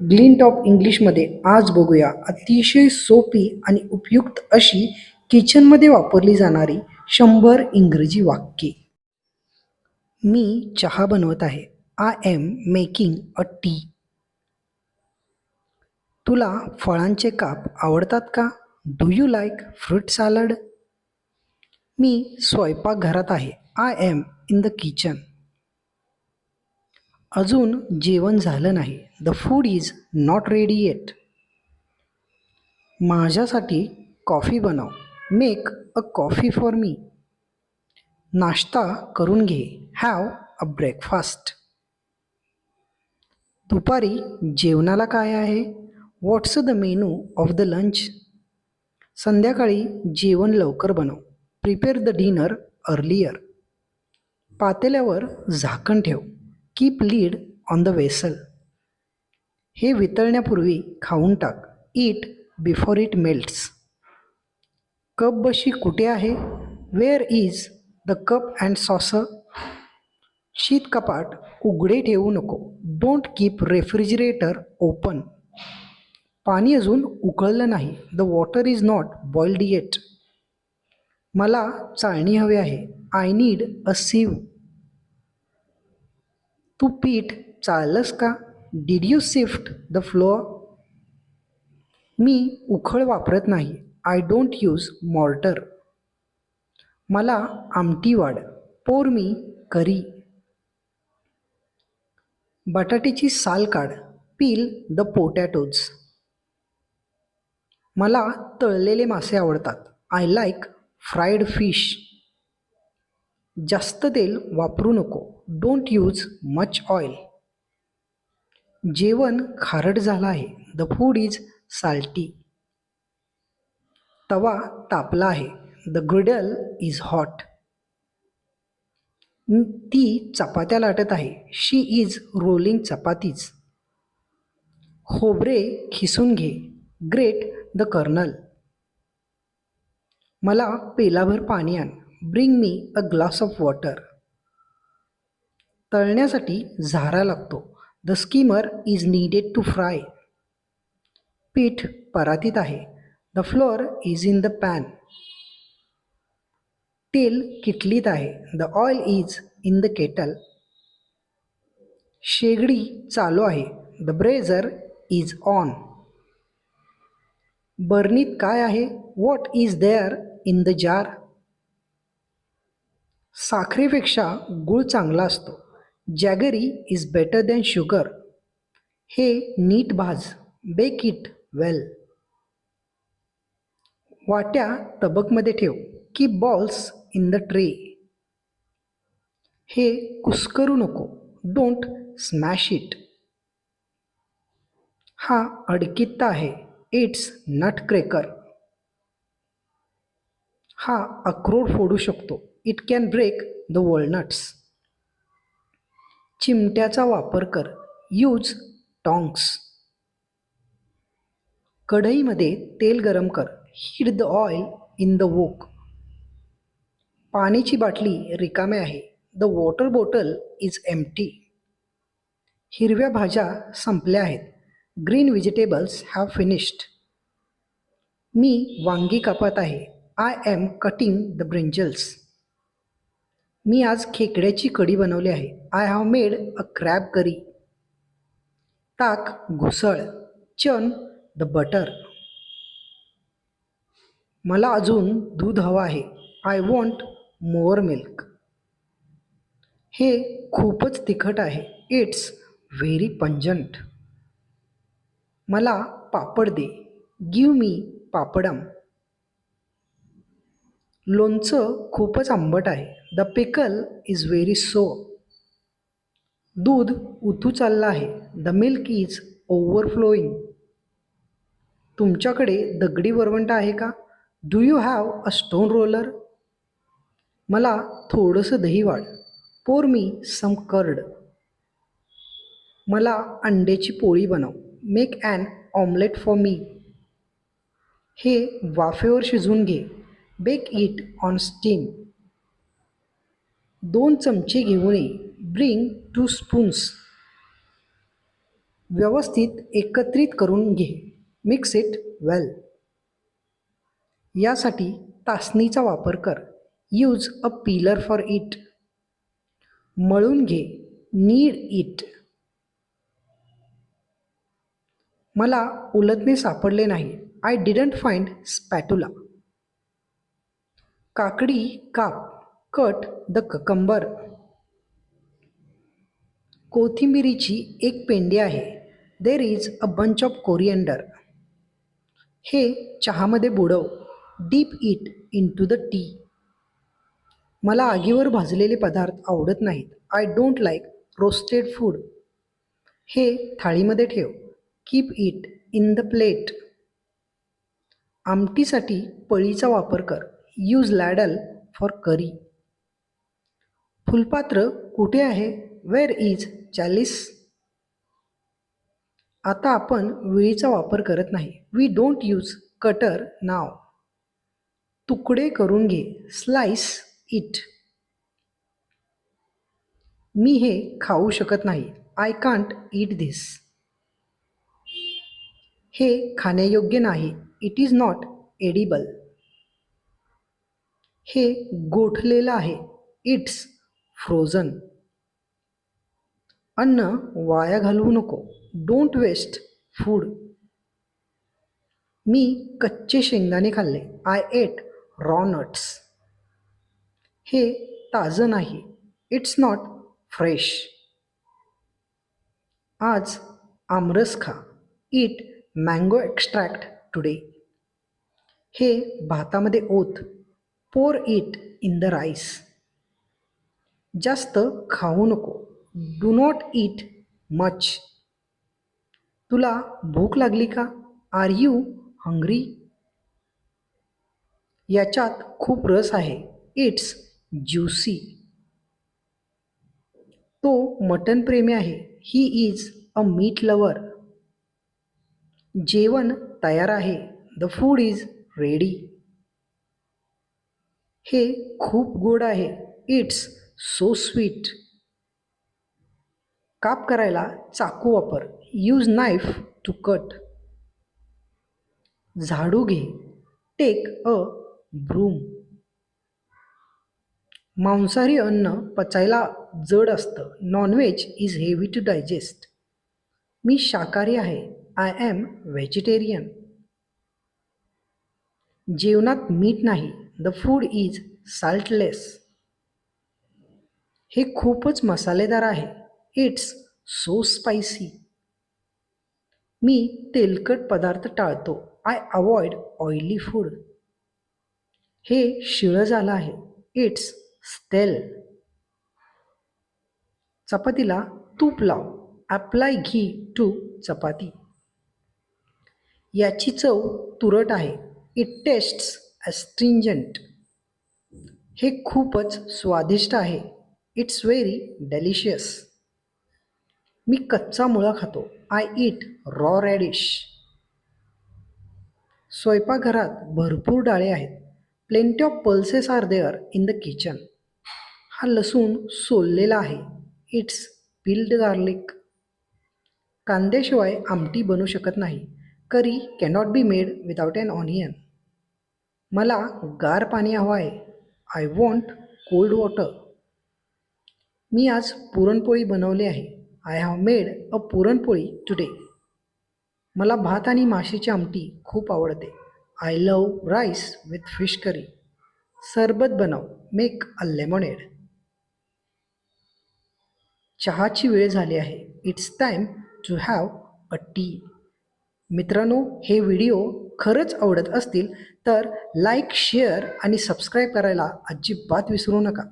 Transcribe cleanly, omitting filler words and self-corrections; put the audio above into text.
Glint of इंग्लिशमध्ये आज बघूया अतिशय सोपी आणि उपयुक्त अशी किचनमध्ये वापरली जाणारी 100 इंग्रजी वाक्ये. मी चहा बनवत आहे. I am making a tea. तुला फळांचे काप आवडतात का? Do you like fruit salad? मी स्वयंपाकघरात आहे. I am in the kitchen. अजून जेवण झालं नाही. The food is not ready yet. माझ्यासाठी कॉफी बनव. Make a coffee for me. नाश्ता करून घे. Have a breakfast. दुपारी जेवणाला काय आहे? What's the menu of the lunch? संध्याकाळी जेवण लवकर बनव. Prepare the dinner earlier. पातेल्यावर झाकण ठेव. Keep lid on the vessel. हे वितळण्यापूर्वी खाऊन टाक. Eat before it melts. Cup बशी कुठे आहे? Where is the cup and saucer? शीत कपाट उघडे ठेवू नको. Don't keep refrigerator open. पाणी अजून उकळलं नाही. The water is not boiled yet. मला चाळणी हवी आहे. I need a सीव. तू पीठ चाळलंस का? Did you sift the flour? मी उखळ वापरत नाही. I don't use mortar. मला आमटी वाढ. Pour me curry. बटाट्याची साल काढ. Peel the potatoes. मला तळलेले मासे आवडतात. I like fried fish. जास्त तेल वापरू नको. Don't use much oil. जेवण खारट झालं आहे. The food is salty. तवा तापला आहे. The griddle is hot. ती चपात्या लाटत आहे. She is rolling chapatis. खोबरे खिसून घे. Grate the kernel. मला पेलाभर पाणी आण. Bring me a glass of water. तळण्यासाठी झारा लागतो. The skimmer is needed to fry. पीठ परातीत आहे. The flour is in the pan. तेल किटलीत आहे. The oil is in the kettle. शेगडी चालू आहे. The brazier is on. बर्नीत काय आहे? What is there in the jar? साखरेपेक्षा गूळ चांगला असतो. Jaggery is better than sugar. हे नीट भाज. Bake it well. वाट्या तबकमध्ये ठेव. Keep bowls in the tray. हे कुस्करू नको. Don't smash it. हा अडकित्ता आहे. It's nut cracker. हा अक्रोड फोडू शकतो. It can break the walnuts. चिमट्याचा वापर कर. Use tongs. कढईमध्ये तेल गरम कर. Heat the oil in the wok. पाण्याची बाटली रिकामे आहे. The water bottle is empty. हिरव्या भाज्या संपल्या आहेत. Green vegetables have finished. मी वांगी कापत आहे. I am cutting the brinjals. मी आज खेकड्याची कढी बनवली आहे. I have made a crab curry. ताक घुसळ. Churn the butter. मला अजून दूध हवं आहे. I want mower milk. हे खूपच तिखट आहे. It's very pungent. मला पापड दे. Give me papadam. लोणचं खूपच आंबट आहे. The pickle is very so. दूध उतू चाललं आहे. The milk is overflowing. तुमच्याकडे दगडी वरवंटा आहे का? Do you have a stone roller? मला थोडंसं दही वाढ. पोर मी सम कर्ड. मला अंड्याची पोळी बनव. Make an omelette for me. हे वाफेवर शिजवून घे. Bake it on steam. 2 चमचे घेऊन ये. Bring 2 spoons. व्यवस्थित एकत्रित करून घे. Mix it well. यासाठी तासणीचा वापर कर. Use a peeler for it. मळून घे. Knead it. मला उलथणे सापडले नाही. I didn't find spatula. काकडी काप. Cut the cucumber. कोथिंबिरीची एक पेंडी आहे. There is a bunch of coriander. हे चहामध्ये बुडव. Dip it into the tea. मला आगीवर भाजलेले पदार्थ आवडत नाहीत. I don't like roasted food. हे थाळीमध्ये ठेव. Keep it in the plate. आमटीसाठी पळीचा वापर कर. Use ladle for curry. फुलपात्र कुठे आहे? Where is chalice? आता आपण विळीचा वापर करत नाही. We don't use cutter now. तुकडे करून घे. Slice it. मी हे खाऊ शकत नाही. I can't eat this. हे खाण्यायोग्य नाही. It is not edible. हे गोठलेलं आहे. It's frozen. अन्न वाया घालवू नको. Don't waste food. मी कच्चे शेंगदाणे खाल्ले. I ate raw nuts. हे ताजं नाही. It's not fresh. आज आमरस खा. Eat mango extract today. हे भातामध्ये ओत. Pour it in the rice. जास्त खाऊ नको. Do not eat much. तुला भूक लागली का? Are you hungry? याच्यात खूप रस आहे. It's juicy. तो मटण प्रेमी आहे. He is a meat lover. जेवण तयार आहे. The food is ready. हे खूप गोड आहे. It's so sweet. काप करायला चाकू वापर. Use knife to cut. झाडू घे. Take a broom. मांसाहारी अन्न पचायला जड असतं. Nonveg is heavy to digest. मी शाकाहारी आहे. I am vegetarian. जेवणात मीठ नाही. The food is saltless. हे खूपच मसालेदार आहे. It's so spicy. मी तेलकट पदार्थ टाळतो. I avoid oily food. हे शिळं झालं आहे. It's stale. चपातीला तूप लाव. Apply ghee to chapati. याची चव तुरट आहे. It tastes astringent. हे खूपच स्वादिष्ट आहे. It's very delicious. मी कच्चा मुळा खातो. I eat raw radish. स्वयंपाकघरात भरपूर डाळे आहेत. Plenty of pulses are there in the kitchen. हा लसूण सोललेला आहे. It's peeled garlic. कांद्याशिवाय आमटी बनू शकत नाही. Curry cannot be made without an onion. मला गार पाणी हवं आहे. I want cold water. मी आज पुरणपोळी बनवली आहे. I have made a puranpoli today. मला भात आणि माशीची आमटी खूप आवडते. I love rice with fish curry. सरबत बनव. Make a lemonade. चहाची वेळ झाली आहे. It's time to have a tea. मित्रांनो, हे व्हिडिओ खरंच आवडत असतील तर लाईक, शेअर आणि सबस्क्राईब करायला अजिबात विसरू नका.